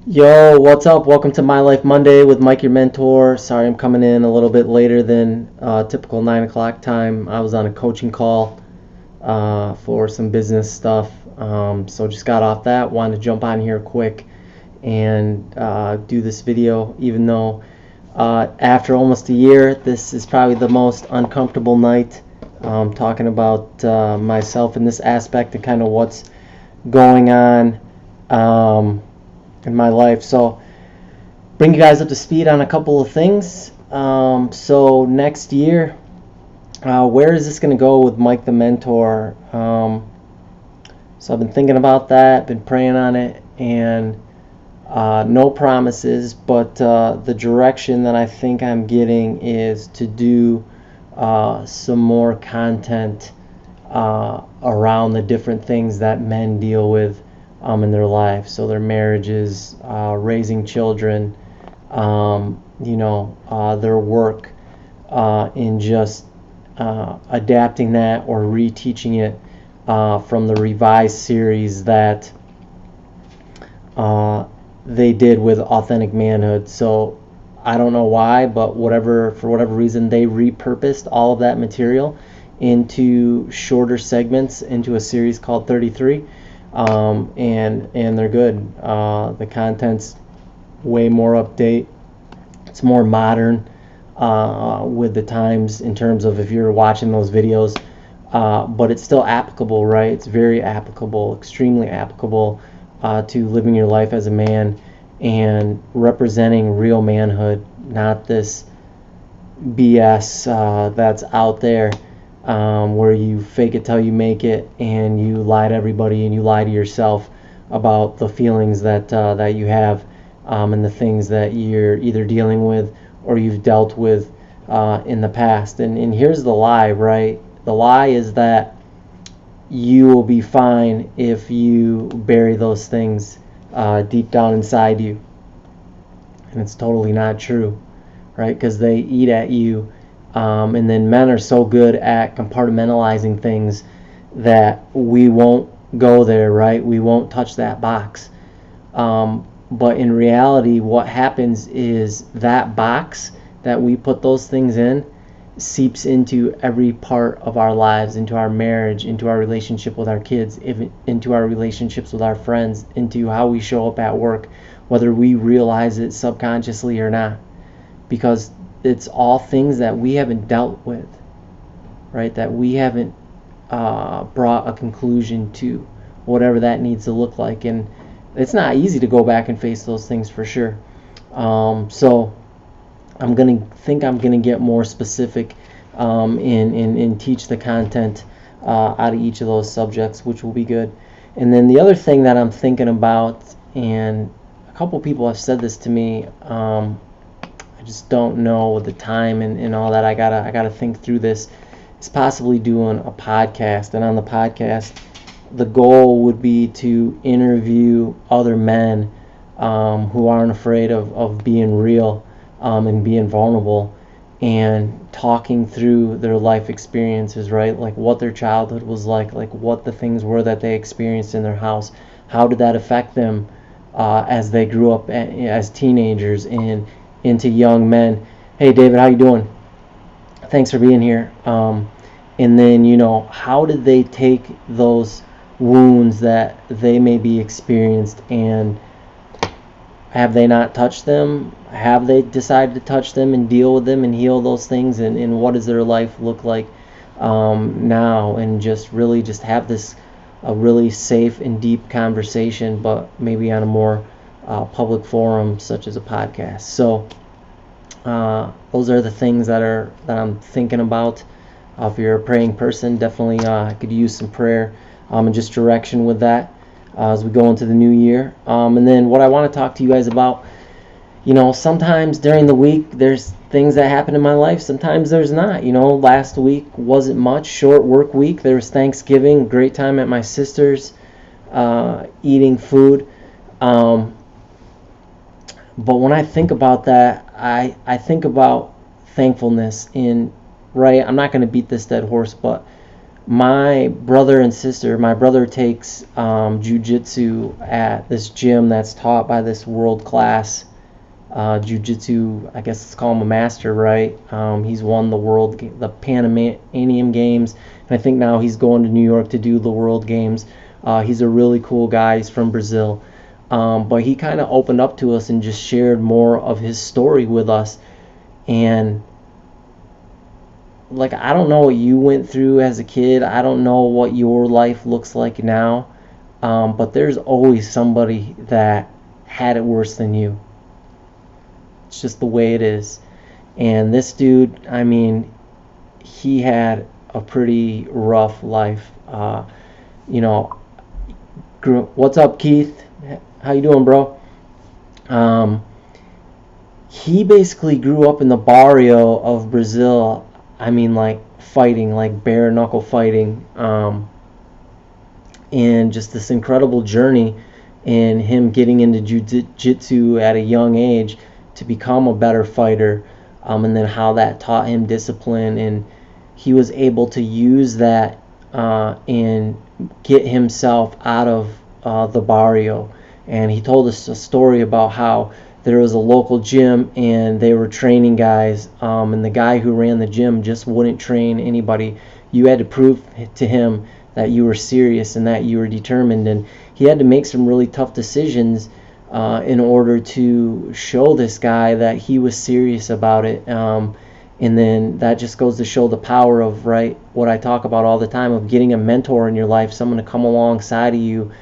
Yo, what's up? Welcome to My Life Monday with Mike, your mentor. Sorry I'm coming in a little bit later than typical 9 o'clock time. I was on a coaching call for some business stuff. So just got off that. Wanted to jump on here quick and do this video, even though after almost a year, this is probably the most uncomfortable night. Talking about myself in this aspect and kind of what's going on. In my life. So bring you guys up to speed on a couple of things. So next year, where is this going to go with Mike the Mentor? So I've been thinking about that, been praying on it, and no promises, but the direction that I think I'm getting is to do some more content around the different things that men deal with in their life. So their marriages, raising children, their work, in just adapting that or reteaching it from the revised series that they did with Authentic Manhood. So I don't know why, but for whatever reason, they repurposed all of that material into shorter segments into a series called 33. And they're good. The content's way more update. It's more modern with the times in terms of if you're watching those videos, but it's still applicable, right? It's very applicable, extremely applicable to living your life as a man and representing real manhood, not this BS that's out there. Where you fake it till you make it, and you lie to everybody, and you lie to yourself about the feelings that you have, and the things that you're either dealing with or you've dealt with in the past. And here's the lie, right? The lie is that you will be fine if you bury those things deep down inside you, and it's totally not true, right? Because they eat at you. And then men are so good at compartmentalizing things that we won't go there, right? We won't touch that box. But in reality, what happens is that box that we put those things in seeps into every part of our lives, into our marriage, into our relationship with our kids, into our relationships with our friends, into how we show up at work, whether we realize it subconsciously or not. Because it's all things that we haven't dealt with, right? That we haven't brought a conclusion to, whatever that needs to look like. And it's not easy to go back and face those things for sure. So I'm gonna get more specific and teach the content out of each of those subjects, which will be good. And then the other thing that I'm thinking about, and a couple people have said this to me, I just don't know the time and all that. I gotta think through this. It's possibly doing a podcast, and on the podcast, the goal would be to interview other men who aren't afraid of being real and being vulnerable and talking through their life experiences, right? Like what their childhood was like what the things were that they experienced in their house. How did that affect them as they grew up as teenagers and into young men. Hey David, how you doing? Thanks for being here. And then, how did they take those wounds that they may be experienced, and have they not touched them? Have they decided to touch them and deal with them and heal those things? And what does their life look like now? And just really just have this a really safe and deep conversation, but maybe on a more public forum such as a podcast. So those are the things that I'm thinking about. If you're a praying person, definitely could use some prayer and just direction with that as we go into the new year. And then what I want to talk to you guys about, sometimes during the week there's things that happen in my life, sometimes there's not. Last week wasn't much, short work week. There was Thanksgiving, great time at my sister's, eating food. But when I think about that, I think about thankfulness in, right, I'm not going to beat this dead horse, but My brother and sister, my brother takes jiu-jitsu at this gym that's taught by this world-class jiu-jitsu, I guess it's called him a master, right? He's won the Pan Am Games, and I think now he's going to New York to do the World Games. He's a really cool guy. He's from Brazil. But he kind of opened up to us and just shared more of his story with us. And like, I don't know what you went through as a kid. I don't know what your life looks like now. But there's always somebody that had it worse than you. It's just the way it is. And this dude, I mean, he had a pretty rough life. You know, what's up, Keith? How you doing, bro? He basically grew up in the barrio of Brazil. I mean, like fighting, like bare knuckle fighting, and just this incredible journey, and him getting into jiu-jitsu at a young age to become a better fighter, and then how that taught him discipline, and he was able to use that and get himself out of the barrio. And he told us a story about how there was a local gym and they were training guys, and the guy who ran the gym just wouldn't train anybody. You had to prove to him that you were serious and that you were determined, and he had to make some really tough decisions in order to show this guy that he was serious about it. And then that just goes to show the power of, right, what I talk about all the time, of getting a mentor in your life, someone to come alongside of you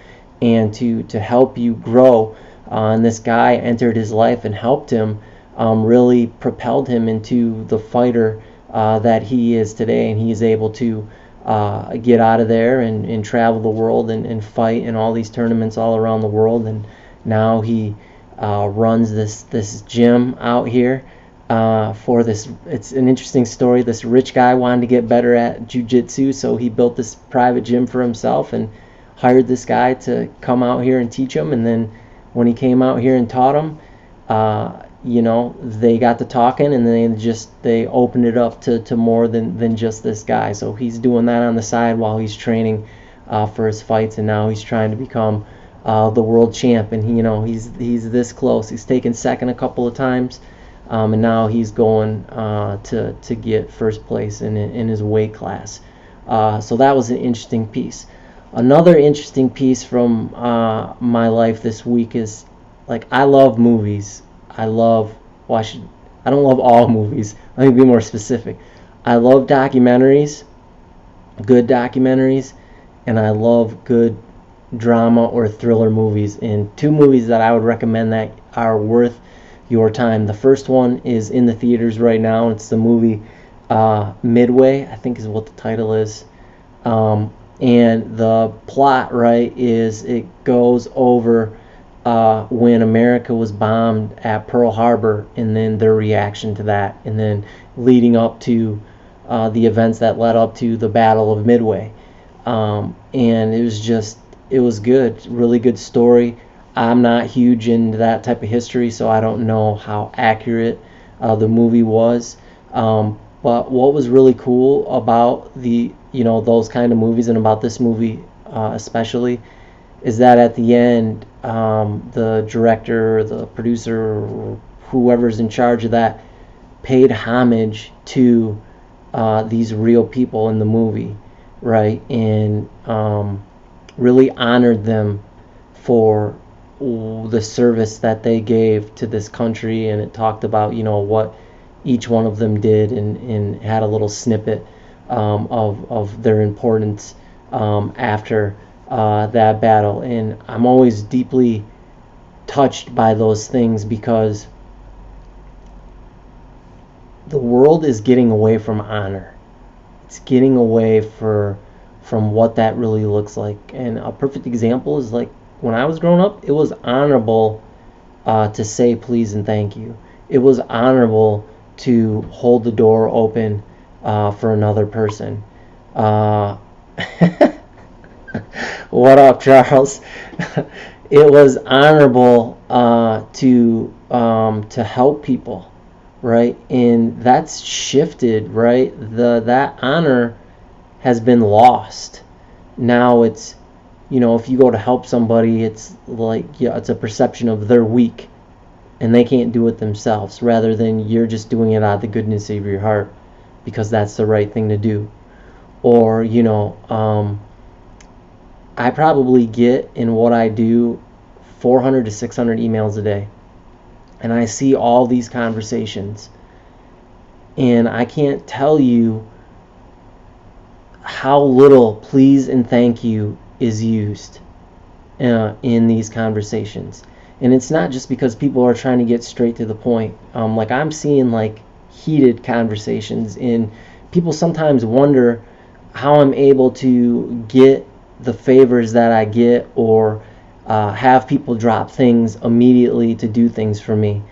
and to help you grow. And this guy entered his life and helped him, really propelled him into the fighter that he is today. And he is able to get out of there and travel the world and fight in all these tournaments all around the world. And now he runs this gym out here for this. It's an interesting story. This rich guy wanted to get better at jiu-jitsu, so he built this private gym for himself and hired this guy to come out here and teach him. And then when he came out here and taught him, they got to talking, and they opened it up to more than just this guy. So he's doing that on the side while he's training for his fights, and now he's trying to become the world champ. And he's this close. He's taken second a couple of times, and now he's going to get first place in his weight class. So that was an interesting piece. Another interesting piece from my life this week is, like, I love movies. I don't love all movies. Let me be more specific. I love documentaries, good documentaries, and I love good drama or thriller movies. And two movies that I would recommend that are worth your time. The first one is in the theaters right now. It's the movie Midway, I think is what the title is. And the plot, right, is it goes over when America was bombed at Pearl Harbor, and then their reaction to that, and then leading up to the events that led up to the Battle of Midway. And it was good, really good story. I'm not huge into that type of history, so I don't know how accurate the movie was. But what was really cool about those kind of movies, and about this movie especially, is that at the end, the director, the producer, or whoever's in charge of that, paid homage to these real people in the movie, right? And really honored them for the service that they gave to this country. And it talked about what each one of them did, and had a little snippet of their importance after that battle. And I'm always deeply touched by those things, because the world is getting away from honor. It's getting away from what that really looks like. And a perfect example is, like, when I was growing up, it was honorable to say please and thank you. It was honorable to hold the door open for another person. What up, Charles? It was honorable to help people, right? And that's shifted, right? That honor has been lost. Now it's, if you go to help somebody, it's like, it's a perception of they're weak and they can't do it themselves, rather than you're just doing it out of the goodness of your heart because that's the right thing to do. Or, I probably get in what I do 400 to 600 emails a day. And I see all these conversations. And I can't tell you how little please and thank you is used in these conversations. And it's not just because people are trying to get straight to the point. Like, I'm seeing like heated conversations, and people sometimes wonder how I'm able to get the favors that I get, or have people drop things immediately to do things for me.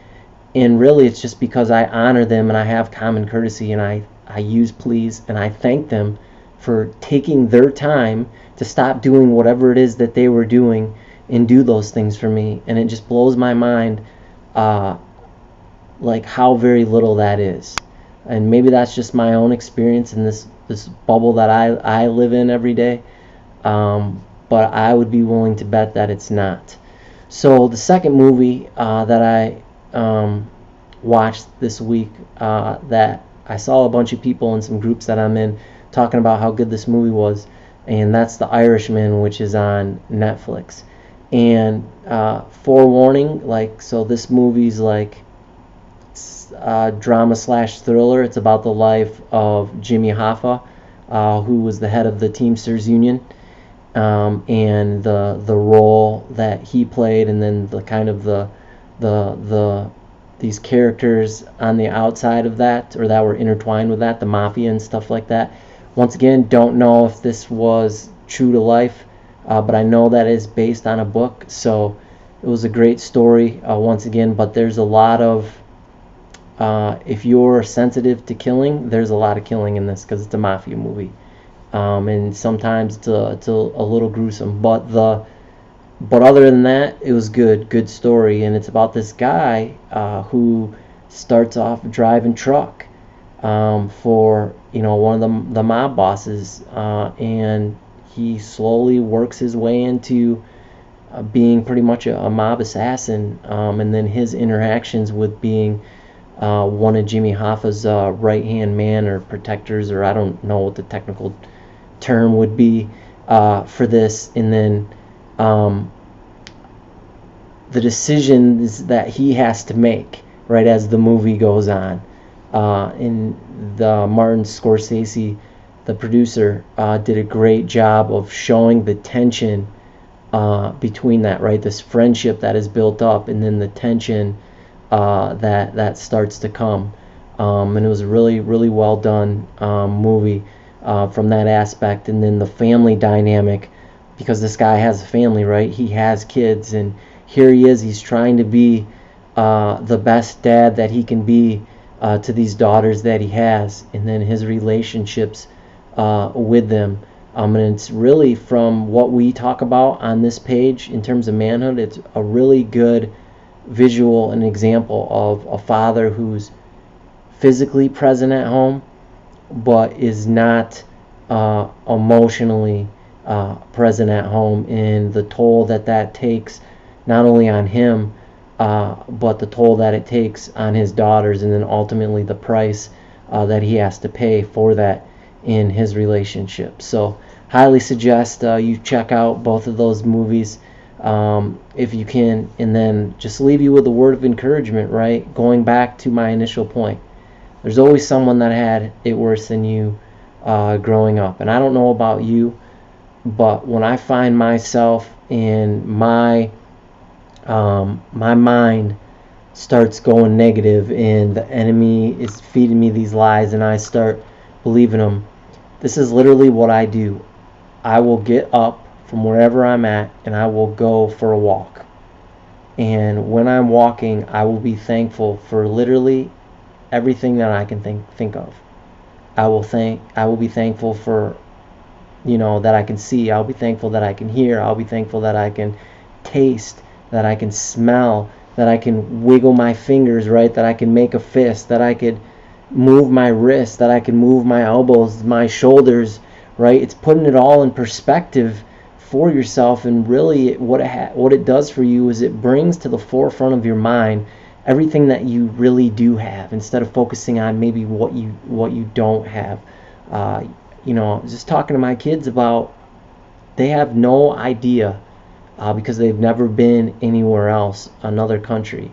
And really it's just because I honor them and I have common courtesy, and I use please, and I thank them for taking their time to stop doing whatever it is that they were doing and do those things for me. And it just blows my mind like how very little that is. And maybe that's just my own experience in this bubble that I live in every day, but I would be willing to bet that it's not. So the second movie that I watched this week, that I saw a bunch of people in some groups that I'm in talking about how good this movie was, and that's The Irishman, which is on Netflix. And forewarning, like, so this movie's like drama slash thriller. It's about the life of Jimmy Hoffa, who was the head of the Teamsters Union, and the role that he played, and then the kind of the these characters on the outside of that, or that were intertwined with that, the mafia and stuff like that. Once again, don't know if this was true to life, but I know that it's based on a book, so it was a great story, once again. But there's a lot of, if you're sensitive to killing, there's a lot of killing in this because it's a mafia movie, and sometimes it's a little gruesome. But other than that, it was good story, and it's about this guy who starts off driving truck for one of the mob bosses, and he slowly works his way into being pretty much a mob assassin, and then his interactions with being one of Jimmy Hoffa's right-hand man or protectors, or I don't know what the technical term would be for this, and then the decisions that he has to make right as the movie goes on. In the Martin Scorsese, the producer, did a great job of showing the tension between that, right? This friendship that is built up, and then the tension that starts to come. And it was a really, really well done movie from that aspect. And then the family dynamic, because this guy has a family, right? He has kids, and here he is. He's trying to be the best dad that he can be to these daughters that he has, and then his relationships with them. And it's really, from what we talk about on this page in terms of manhood, it's a really good visual and example of a father who's physically present at home but is not emotionally present at home, and the toll that takes not only on him, but the toll that it takes on his daughters, and then ultimately the price that he has to pay for that in his relationship. So highly suggest you check out both of those movies if you can. And then just leave you with a word of encouragement, right? Going back to my initial point, there's always someone that had it worse than you growing up. And I don't know about you, but when I find myself in my mind starts going negative, and the enemy is feeding me these lies, and I start believing them, this is literally what I do. I will get up from wherever I'm at, and I will go for a walk. And when I'm walking, I will be thankful for literally everything that I can think of. I will be thankful for, that I can see. I'll be thankful that I can hear. I'll be thankful that I can taste, that I can smell, that I can wiggle my fingers, right? That I can make a fist, that I could move my wrist, that I can move my elbows, my shoulders, right? It's putting it all in perspective for yourself, and really what it does for you is it brings to the forefront of your mind everything that you really do have, instead of focusing on maybe what you don't have. Just talking to my kids about, they have no idea, because they've never been anywhere else, another country,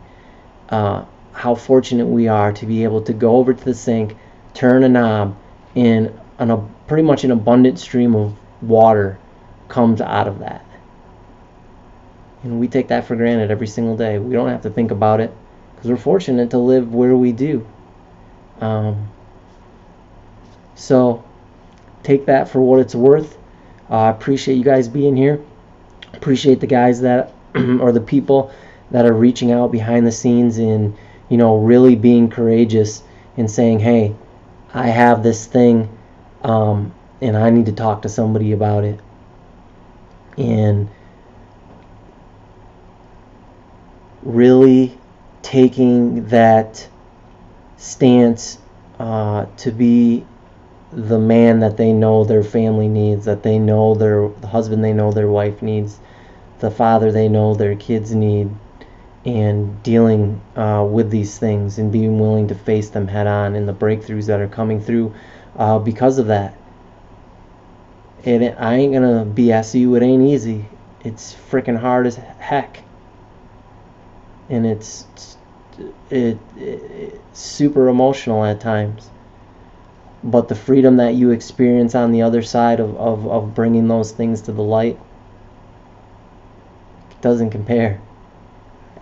how fortunate we are to be able to go over to the sink, turn a knob, and pretty much an abundant stream of water comes out of that. And we take that for granted every single day. We don't have to think about it because we're fortunate to live where we do. So take that for what it's worth. I appreciate you guys being here. Appreciate the guys that or the people that are reaching out behind the scenes and really being courageous and saying, hey, I have this thing, and I need to talk to somebody about it. And really taking that stance to be the man that they know their family needs, that they know the husband they know their wife needs, the father they know their kids need, and dealing with these things and being willing to face them head on, and the breakthroughs that are coming through because of that. And I ain't gonna BS you, it ain't easy. It's freaking hard as heck, and it's super emotional at times. But the freedom that you experience on the other side of bringing those things to the light doesn't compare.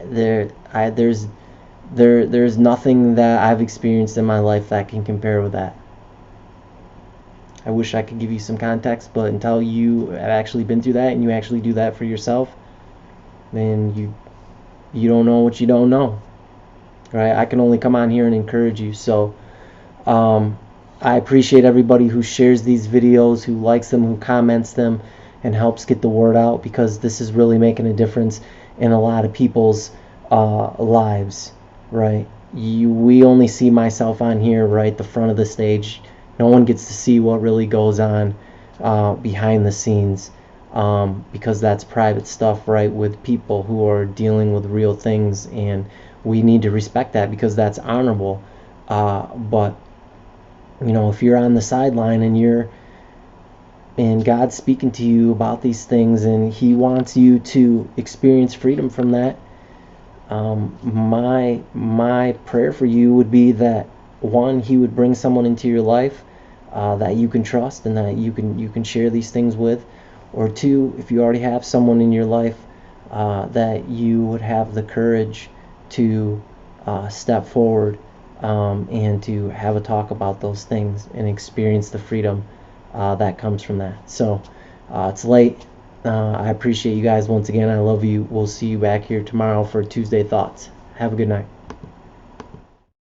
There's nothing that I've experienced in my life that can compare with that. I wish I could give you some context, but until you have actually been through that and you actually do that for yourself, then you don't know what you don't know, right? I can only come on here and encourage you. So I appreciate everybody who shares these videos, who likes them, who comments them, and helps get the word out, because this is really making a difference in a lot of people's lives, right? We only see myself on here, right, the front of the stage. No one gets to see what really goes on behind the scenes, because that's private stuff, right, with people who are dealing with real things, and we need to respect that because that's honorable. But if you're on the sideline and God's speaking to you about these things and He wants you to experience freedom from that, my prayer for you would be that, one, He would bring someone into your life that you can trust and that you can share these things with, or two, if you already have someone in your life, that you would have the courage to step forward and to have a talk about those things and experience the freedom that comes from that. So it's late. I appreciate you guys once again. I love you. We'll see you back here tomorrow for Tuesday Thoughts. Have a good night.